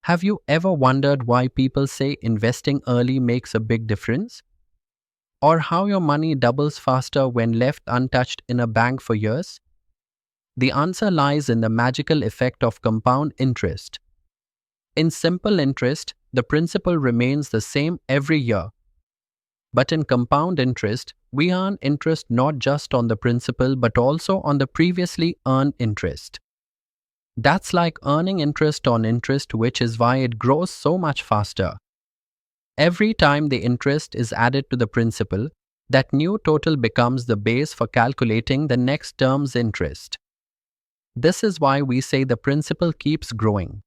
Have you ever wondered why people say investing early makes a big difference? Or how your money doubles faster when left untouched in a bank for years? The answer lies in the magical effect of compound interest. In simple interest, the principal remains the same every year. But in compound interest, we earn interest not just on the principal but also on the previously earned interest. That's like earning interest on interest, which is why it grows so much faster. Every time the interest is added to the principal, that new total becomes the base for calculating the next term's interest. This is why we say the principal keeps growing.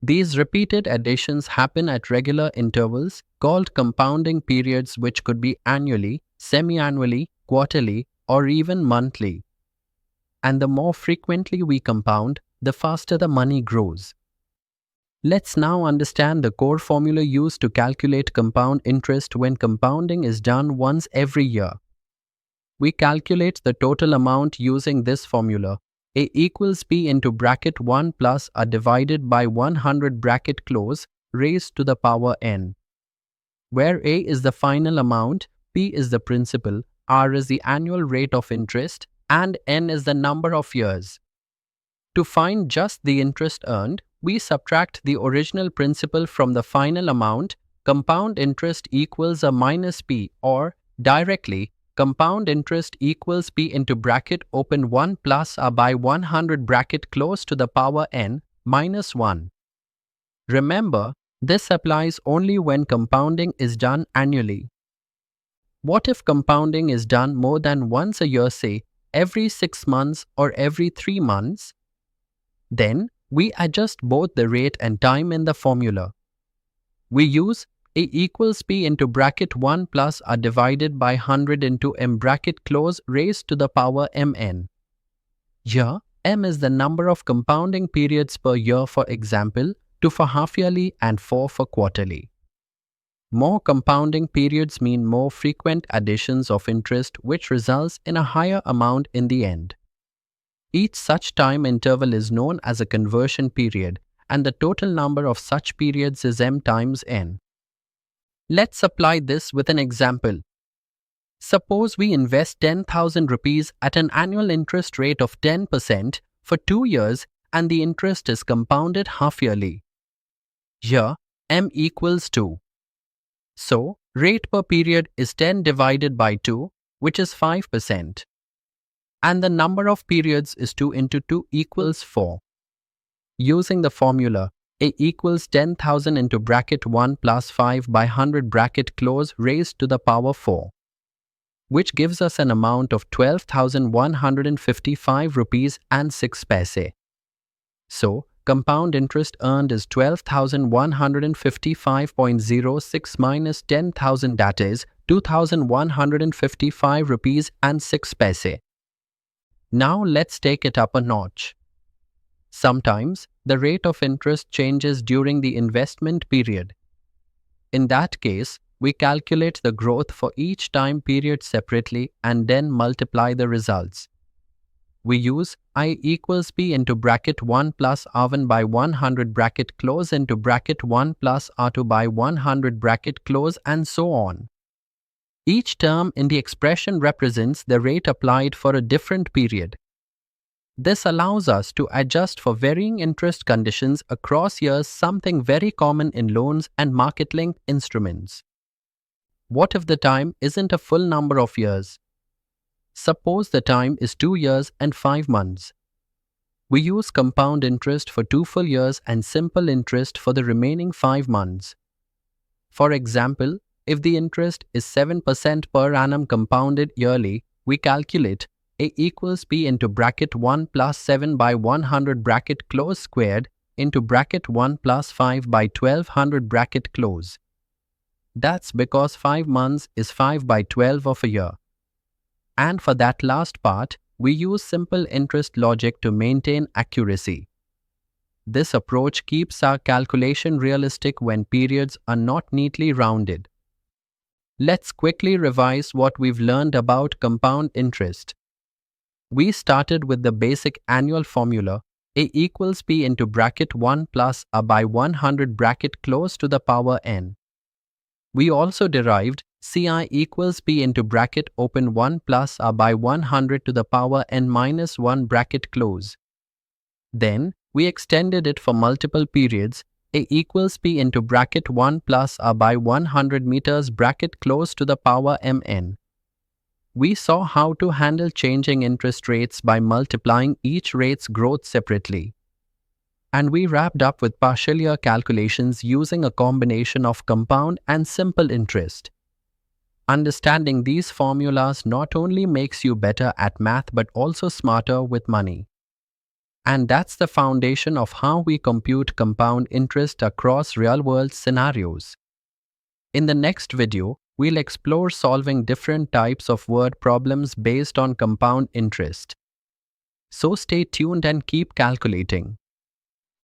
These repeated additions happen at regular intervals called compounding periods, which could be annually, semi-annually, quarterly, or even monthly. And the more frequently we compound, the faster the money grows. Let's now understand the core formula used to calculate compound interest when compounding is done once every year. We calculate the total amount using this formula. A equals P into bracket 1 plus A divided by 100 bracket close raised to the power n, where A is the final amount, P is the principal, R is the annual rate of interest, and n is the number of years. To find just the interest earned, we subtract the original principal from the final amount. Compound interest equals a minus P, or directly, compound interest equals P into bracket open 1 plus A by 100 bracket close to the power n minus 1. Remember, this applies only when compounding is done annually. What if compounding is done more than once a year, say every 6 months or every 3 months? Then, we adjust both the rate and time in the formula. We use A equals P into bracket 1 plus A divided by 100 into m bracket close raised to the power mn. Here, m is the number of compounding periods per year, for example, 2 for half-yearly and 4 for quarterly. More compounding periods mean more frequent additions of interest, which results in a higher amount in the end. Each such time interval is known as a conversion period, and the total number of such periods is m times n. Let's apply this with an example. Suppose we invest 10,000 rupees at an annual interest rate of 10% for 2 years and the interest is compounded half-yearly. Here, m equals 2. So, rate per period is 10 divided by 2, which is 5%. And the number of periods is 2 into 2 equals 4. Using the formula, A equals 10,000 into bracket 1 plus 5 by 100 bracket close raised to the power 4, which gives us an amount of 12,155 rupees and 6 paise. So, compound interest earned is 12,155.06 minus 10,000, that is 2,155 rupees and 6 paise. Now let's take it up a notch. Sometimes, the rate of interest changes during the investment period. In that case, we calculate the growth for each time period separately and then multiply the results. We use I equals P into bracket 1 plus R1 by 100 bracket close into bracket 1 plus R2 by 100 bracket close and so on. Each term in the expression represents the rate applied for a different period. This allows us to adjust for varying interest conditions across years, something very common in loans and market-linked instruments. What if the time isn't a full number of years? Suppose the time is 2 years and 5 months. We use compound interest for 2 full years and simple interest for the remaining 5 months. For example, if the interest is 7% per annum compounded yearly, we calculate A equals P into bracket 1 plus 7 by 100 bracket close squared into bracket 1 plus 5 by 1200 bracket close. That's because 5 months is 5 by 12 of a year. And for that last part, we use simple interest logic to maintain accuracy. This approach keeps our calculation realistic when periods are not neatly rounded. Let's quickly revise what we've learned about compound interest. We started with the basic annual formula, A equals b into bracket 1 plus a by 100 bracket close to the power n. We also derived ci equals b into bracket open 1 plus a by 100 to the power n minus 1 bracket close. Then, we extended it for multiple periods. A equals b into bracket 1 plus a by 100 meters bracket close to the power mn. We saw how to handle changing interest rates by multiplying each rate's growth separately. And we wrapped up with partial year calculations using a combination of compound and simple interest. Understanding these formulas not only makes you better at math but also smarter with money. And that's the foundation of how we compute compound interest across real-world scenarios. In the next video, we'll explore solving different types of word problems based on compound interest. So stay tuned and keep calculating.